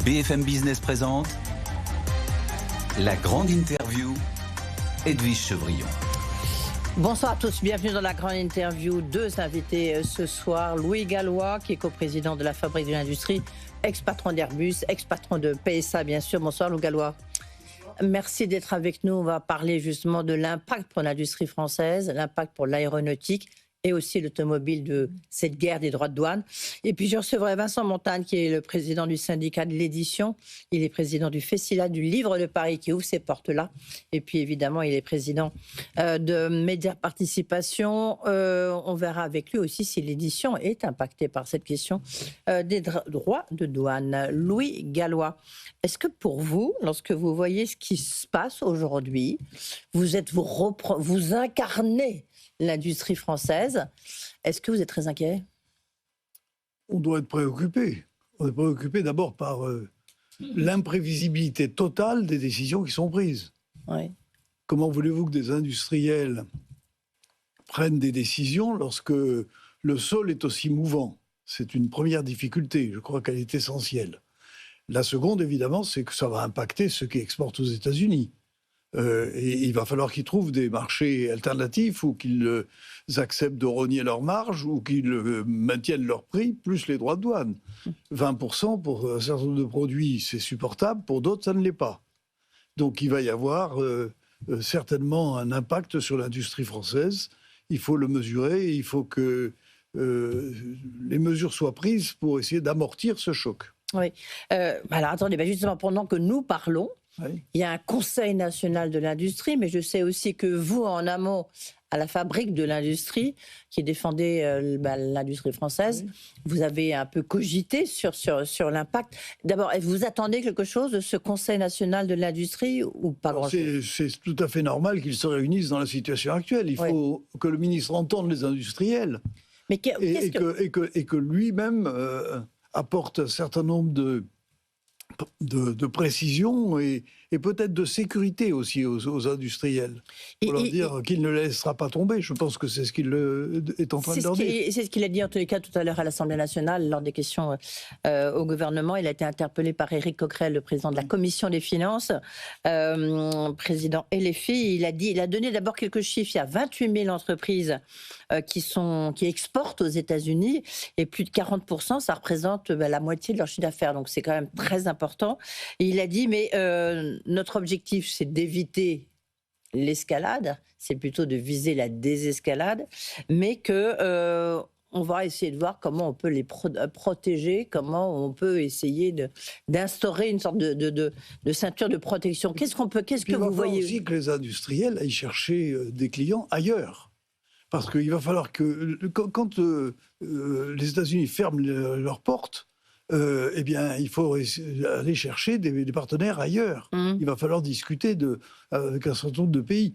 BFM Business présente la grande interview, Edwige Chevrillon. Bonsoir à tous, bienvenue dans la grande interview. Deux invités ce soir. Louis Gallois, qui est coprésident de la Fabrique de l'Industrie, ex-patron d'Airbus, ex-patron de PSA, bien sûr. Bonsoir, Louis Gallois. Merci d'être avec nous. On va parler justement de l'impact pour l'industrie française, l'impact pour l'aéronautique et aussi l'automobile de cette guerre des droits de douane. Et puis je recevrai Vincent Montagne, qui est le président du syndicat de l'édition. Il est président du FESILA du Livre de Paris, qui ouvre ses portes-là. Et puis évidemment, il est président de Média Participation. On verra avec lui aussi si l'édition est impactée par cette question des droits de douane. Louis Gallois, est-ce que pour vous, lorsque vous voyez ce qui se passe aujourd'hui, vous incarnez l'industrie française, est-ce que vous êtes très inquiet ? On doit être préoccupé. On est préoccupé d'abord par l'imprévisibilité totale des décisions qui sont prises. Oui. Comment voulez-vous que des industriels prennent des décisions lorsque le sol est aussi mouvant ? C'est une première difficulté, je crois qu'elle est essentielle. La seconde, évidemment, c'est que ça va impacter ceux qui exportent aux États-Unis. Et il va falloir qu'ils trouvent des marchés alternatifs ou qu'ils acceptent de rogner leurs marges ou qu'ils maintiennent leur prix, plus les droits de douane. 20% pour un certain nombre de produits, c'est supportable, pour d'autres, ça ne l'est pas. Donc il va y avoir certainement un impact sur l'industrie française. Il faut le mesurer, et il faut que les mesures soient prises pour essayer d'amortir ce choc. Oui. Alors attendez, justement, pendant que nous parlons, oui. Il y a un Conseil national de l'industrie, mais je sais aussi que vous, en amont, à la Fabrique de l'Industrie, qui défendait l'industrie française, oui. Vous avez un peu cogité sur l'impact. D'abord, vous attendez quelque chose de ce Conseil national de l'Industrie ou pas grand-chose ? C'est tout à fait normal qu'ils se réunissent dans la situation actuelle. Il faut que le ministre entende les industriels et que lui-même apporte un certain nombre de précision et peut-être de sécurité aussi aux industriels. Pour leur dire qu'il ne laissera pas tomber. Je pense que c'est ce qu'il est en train de leur dire. C'est ce qu'il a dit en tous les cas tout à l'heure à l'Assemblée nationale lors des questions au gouvernement. Il a été interpellé par Éric Coquerel, le président de la Commission des finances, président LFI. Il a donné d'abord quelques chiffres. Il y a 28 000 entreprises qui exportent aux États-Unis et plus de 40%, ça représente la moitié de leur chiffre d'affaires. Donc c'est quand même très important. Et il a dit, mais notre objectif, c'est d'éviter l'escalade, c'est plutôt de viser la désescalade, mais que on va essayer de voir comment on peut les protéger, comment on peut essayer d'instaurer une sorte de ceinture de protection. Qu'est-ce que vous voyez ? Il va falloir aussi que les industriels aillent chercher des clients ailleurs. Parce qu'il va falloir que, quand les États-Unis ferment leurs portes, eh bien, il faut aller chercher des partenaires ailleurs. Il va falloir discuter avec un certain nombre de pays.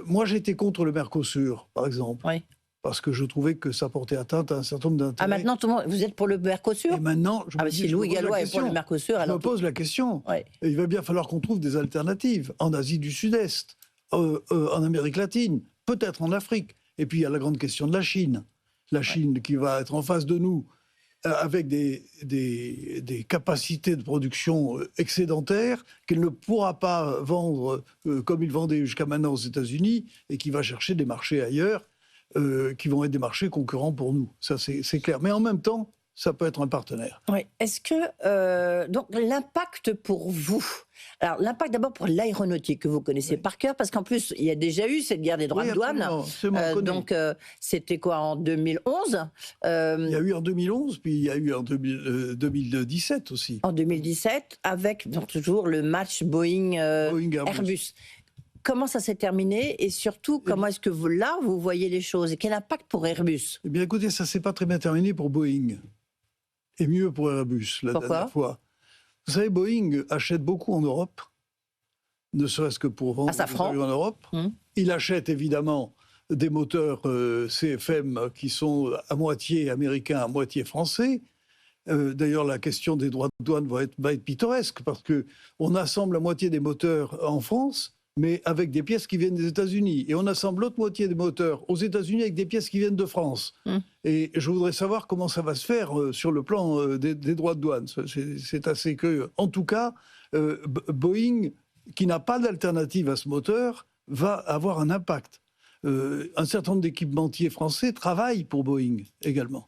Moi, j'étais contre le Mercosur, par exemple, oui. Parce que je trouvais que ça portait atteinte à un certain nombre d'intérêts. Ah, maintenant, tout le monde, vous êtes pour le Mercosur ? Et maintenant, si Louis Gallois est pour le Mercosur, alors... Je me pose la question. Oui. Il va bien falloir qu'on trouve des alternatives en Asie du Sud-Est, en Amérique latine, peut-être en Afrique. Et puis, il y a la grande question de la Chine. La Chine qui va être en face de nous avec des capacités de production excédentaires qu'elle ne pourra pas vendre comme il vendait jusqu'à maintenant aux États-Unis et qui va chercher des marchés ailleurs qui vont être des marchés concurrents pour nous. Ça, c'est clair. Mais en même temps, ça peut être un partenaire. Oui. Est-ce que... donc, l'impact pour vous... Alors, l'impact d'abord pour l'aéronautique, que vous connaissez par cœur, parce qu'en plus, il y a déjà eu cette guerre des droits de douane. Donc, c'était quoi, en 2011 Il y a eu en 2011, puis il y a eu en 2017 aussi. En 2017, avec donc, toujours le match Boeing-Airbus. Comment ça s'est terminé et surtout, comment est-ce que vous voyez les choses et quel impact pour Airbus ? Eh bien, écoutez, ça ne s'est pas très bien terminé pour Boeing. Et mieux pour Airbus, la dernière fois. Vous savez, Boeing achète beaucoup en Europe, ne serait-ce que pour vendre des avions en Europe. Il achète évidemment des moteurs CFM qui sont à moitié américains, à moitié français. D'ailleurs, la question des droits de douane va être pittoresque parce qu'on assemble la moitié des moteurs en France mais avec des pièces qui viennent des États-Unis. Et on assemble l'autre moitié des moteurs aux États-Unis avec des pièces qui viennent de France. Et je voudrais savoir comment ça va se faire sur le plan des droits de douane. C'est assez curieux. En tout cas, Boeing, qui n'a pas d'alternative à ce moteur, va avoir un impact. Un certain nombre d'équipementiers français travaillent pour Boeing également.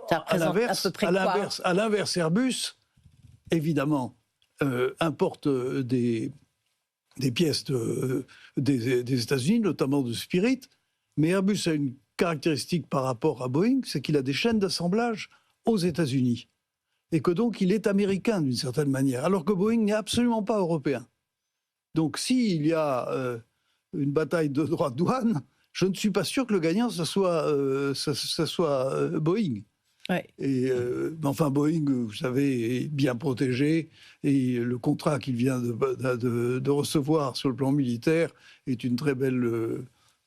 Ça représente à peu près quoi ? À l'inverse, Airbus, évidemment, importe des pièces des États-Unis, notamment de Spirit, mais Airbus a une caractéristique par rapport à Boeing, c'est qu'il a des chaînes d'assemblage aux États-Unis, et que donc il est américain d'une certaine manière, alors que Boeing n'est absolument pas européen. Donc s'il y a une bataille de droits de douane, je ne suis pas sûr que le gagnant, ça soit Boeing. Ouais. Et, enfin, Boeing, vous savez, est bien protégé et le contrat qu'il vient de recevoir sur le plan militaire est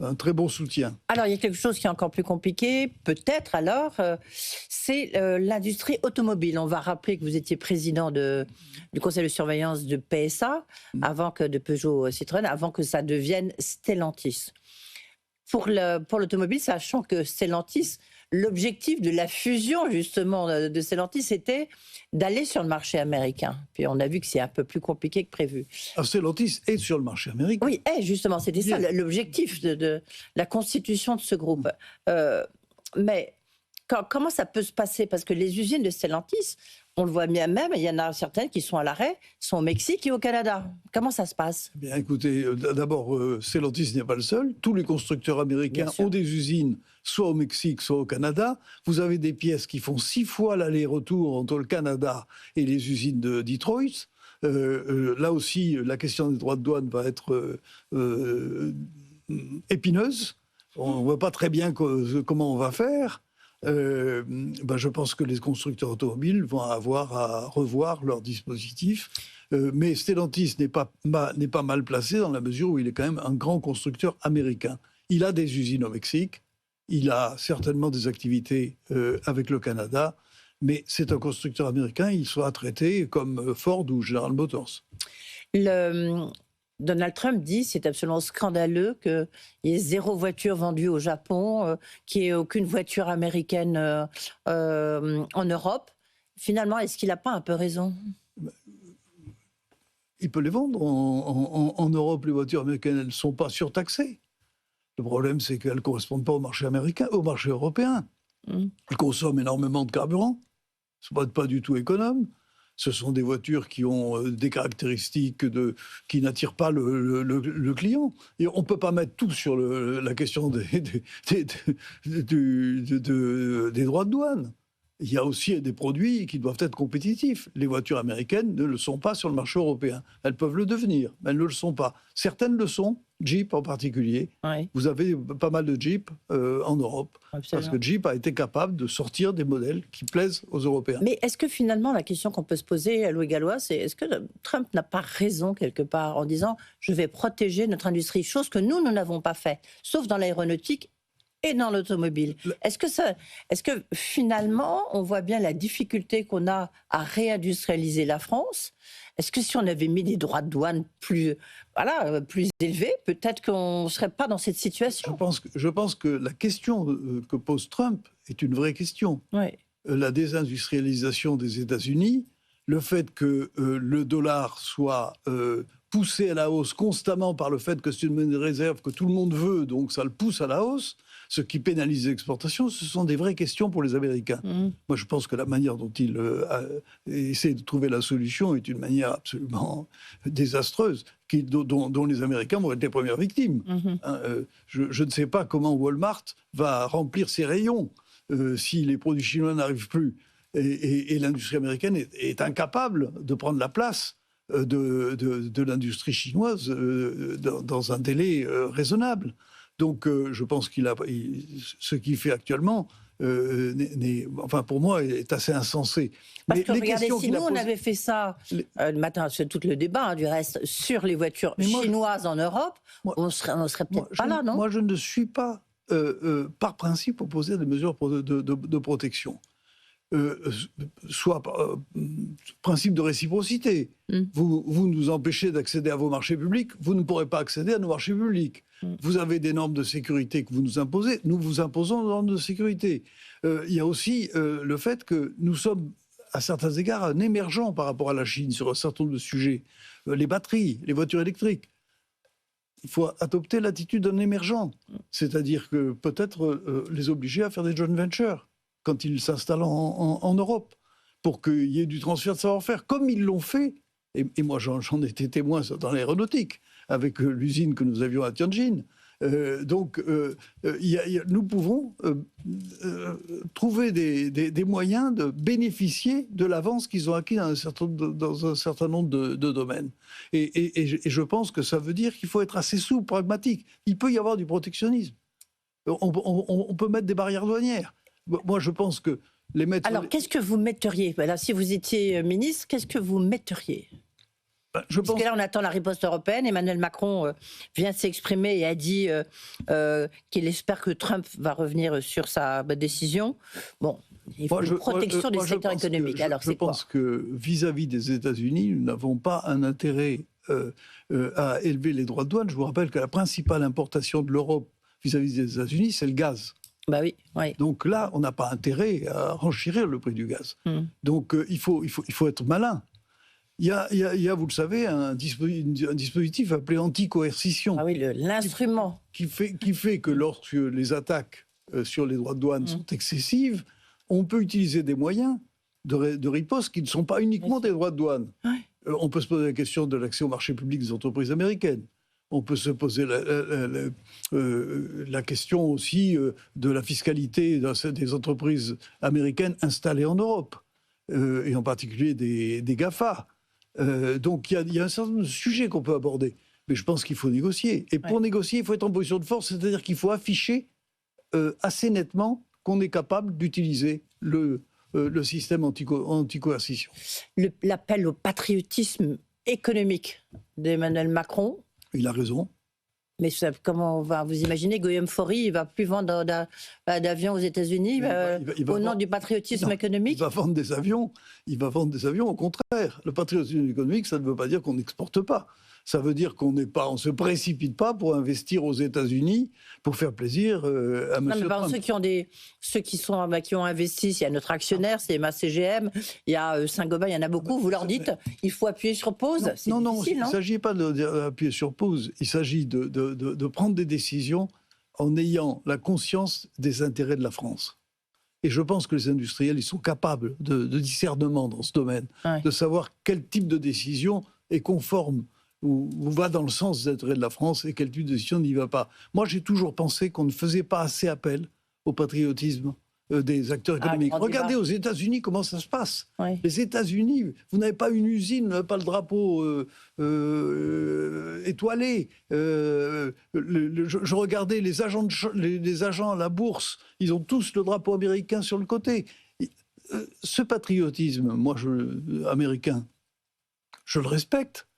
un très bon soutien. Alors, il y a quelque chose qui est encore plus compliqué, peut-être alors, c'est l'industrie automobile. On va rappeler que vous étiez président du conseil de surveillance de PSA, avant que de Peugeot Citroën, avant que ça devienne Stellantis. Pour l'automobile, sachant que Stellantis, l'objectif de la fusion justement de Stellantis, c'était d'aller sur le marché américain. Puis on a vu que c'est un peu plus compliqué que prévu. Stellantis est sur le marché américain. Oui, justement, c'était ça l'objectif de la constitution de ce groupe. Mais comment ça peut se passer ? Parce que les usines de Stellantis, on le voit bien même, il y en a certaines qui sont à l'arrêt, sont au Mexique et au Canada. Comment ça se passe ? Bien, écoutez, d'abord, Stellantis n'est pas le seul. Tous les constructeurs américains ont des usines, soit au Mexique, soit au Canada. Vous avez des pièces qui font 6 fois l'aller-retour entre le Canada et les usines de Detroit. Là aussi, la question des droits de douane va être épineuse. On ne voit pas très bien comment on va faire. Je pense que les constructeurs automobiles vont avoir à revoir leur dispositif. Mais Stellantis n'est pas mal placé dans la mesure où il est quand même un grand constructeur américain. Il a des usines au Mexique, il a certainement des activités avec le Canada, mais c'est un constructeur américain, il sera traité comme Ford ou General Motors. Donald Trump dit c'est absolument scandaleux qu'il y ait 0 voiture vendue au Japon, qu'il n'y ait aucune voiture américaine en Europe. Finalement, est-ce qu'il n'a pas un peu raison ? Il peut les vendre. En Europe, les voitures américaines, elles ne sont pas surtaxées. Le problème, c'est qu'elles ne correspondent pas au marché américain, au marché européen. Elles consomment énormément de carburant. Ce n'est pas du tout économe. Ce sont des voitures qui ont des caractéristiques qui n'attirent pas le client. Et on ne peut pas mettre tout sur la question des droits de douane. Il y a aussi des produits qui doivent être compétitifs. Les voitures américaines ne le sont pas sur le marché européen. Elles peuvent le devenir, mais elles ne le sont pas. Certaines le sont, Jeep en particulier. Oui. Vous avez pas mal de Jeep en Europe. Absolument. Parce que Jeep a été capable de sortir des modèles qui plaisent aux Européens. Mais est-ce que finalement, la question qu'on peut se poser à Louis Gallois, c'est est-ce que Trump n'a pas raison quelque part en disant « je vais protéger notre industrie », chose que nous n'avons pas fait, sauf dans l'aéronautique et dans l'automobile. Est-ce que finalement, on voit bien la difficulté qu'on a à réindustrialiser la France ? Est-ce que si on avait mis des droits de douane plus élevés, peut-être qu'on ne serait pas dans cette situation ? Je pense que la question que pose Trump est une vraie question. Oui. La désindustrialisation des États-Unis, le fait que le dollar soit poussé à la hausse constamment par le fait que c'est une monnaie de réserve que tout le monde veut, donc ça le pousse à la hausse, ce qui pénalise l'exportation, ce sont des vraies questions pour les Américains. Moi, je pense que la manière dont ils essaient de trouver la solution est une manière absolument désastreuse, dont les Américains vont être les premières victimes. Je ne sais pas comment Walmart va remplir ses rayons si les produits chinois n'arrivent plus. Et l'industrie américaine est incapable de prendre la place de l'industrie chinoise dans un délai raisonnable. Donc je pense ce qu'il fait actuellement, pour moi, est assez insensé. Parce que regardez, si nous on avait fait ça, le matin, c'est tout le débat du reste, sur les voitures chinoises en Europe, on serait peut-être pas là, non ? Moi, je ne suis pas, par principe, opposé à des mesures de protection. soit principe de réciprocité. Vous nous empêchez d'accéder à vos marchés publics, vous ne pourrez pas accéder à nos marchés publics. Vous avez des normes de sécurité que vous nous imposez, nous vous imposons des normes de sécurité. Il y a aussi le fait que nous sommes, à certains égards, un émergent par rapport à la Chine sur un certain nombre de sujets. Les batteries, les voitures électriques. Il faut adopter l'attitude d'un émergent, c'est-à-dire que peut-être les obliger à faire des joint ventures quand ils s'installent en Europe, pour qu'il y ait du transfert de savoir-faire, comme ils l'ont fait, et moi j'en étais témoin dans l'aéronautique, avec l'usine que nous avions à Tianjin. Nous pouvons trouver des moyens de bénéficier de l'avance qu'ils ont acquis dans un certain nombre de domaines. Et je pense que ça veut dire qu'il faut être assez souple, pragmatique. Il peut y avoir du protectionnisme. On peut mettre des barrières douanières. Moi, je pense que les mettre... Alors, qu'est-ce que vous metteriez? Voilà, si vous étiez ministre, qu'est-ce que vous metteriez? Parce que là, on attend la riposte européenne. Emmanuel Macron vient de s'exprimer et a dit qu'il espère que Trump va revenir sur sa décision. Bon, il faut une protection des secteurs économiques. Alors, c'est quoi? Je pense que vis-à-vis des États-Unis, nous n'avons pas un intérêt à élever les droits de douane. Je vous rappelle que la principale importation de l'Europe vis-à-vis des États-Unis, c'est le gaz. Bah oui, oui. Donc là, on n'a pas intérêt à renchérir le prix du gaz. Donc il faut être malin. Il y a, vous le savez, un dispositif appelé anti-coercition. Ah oui, l'instrument. Qui fait que lorsque les attaques sur les droits de douane sont excessives, on peut utiliser des moyens de riposte qui ne sont pas uniquement des droits de douane. Ouais. On peut se poser la question de l'accès au marché public des entreprises américaines. On peut se poser la question aussi de la fiscalité des entreprises américaines installées en Europe, et en particulier des GAFA. Donc il y a un certain nombre de sujets qu'on peut aborder. Mais je pense qu'il faut négocier. Et pour négocier, il faut être en position de force, c'est-à-dire qu'il faut afficher assez nettement qu'on est capable d'utiliser le système anti-coercition. L'appel au patriotisme économique d'Emmanuel Macron. Il a raison. Mais comment vous imaginez, Guillaume Faury, il ne va plus vendre d'avions aux États-Unis au nom du patriotisme économique? Il va vendre des avions. Au contraire. Le patriotisme économique, ça ne veut pas dire qu'on n'exporte pas. Ça veut dire qu'on ne se précipite pas pour investir aux États-Unis pour faire plaisir à M. Trump. Ceux qui ont investi, il y a notre actionnaire, c'est MACGM, il y a Saint-Gobain, il y en a beaucoup. Vous leur dites, il faut appuyer sur pause. Non, il ne s'agit pas d'appuyer sur pause. Il s'agit de prendre des décisions en ayant la conscience des intérêts de la France. Et je pense que les industriels, ils sont capables de discernement dans ce domaine, de savoir quel type de décision est conforme ou va dans le sens des intérêts de la France et quel type de décision n'y va pas. Moi, j'ai toujours pensé qu'on ne faisait pas assez appel au patriotisme des acteurs économiques. Regardez aux États-Unis comment ça se passe. Oui. Les États-Unis, vous n'avez pas une usine, vous n'avez pas le drapeau étoilé. Je regardais les agents à la bourse, ils ont tous le drapeau américain sur le côté. Ce patriotisme, américain, je le respecte.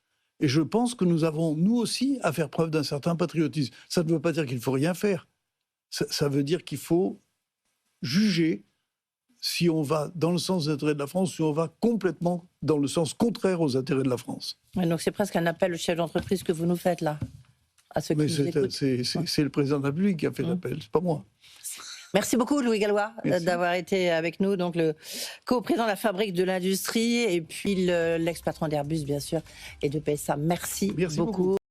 Et je pense que nous avons, nous aussi, à faire preuve d'un certain patriotisme. Ça ne veut pas dire qu'il ne faut rien faire. Ça veut dire qu'il faut juger si on va dans le sens des intérêts de la France, si on va complètement dans le sens contraire aux intérêts de la France. Ouais, donc c'est presque un appel au chef d'entreprise que vous nous faites là, à ceux qui nous écoutent. C'est le président de la République qui a fait l'appel, c'est pas moi. Merci beaucoup Louis Gallois d'avoir été avec nous, donc le co-président de la Fabrique de l'Industrie et puis l'ex-patron d'Airbus bien sûr et de PSA. Merci beaucoup.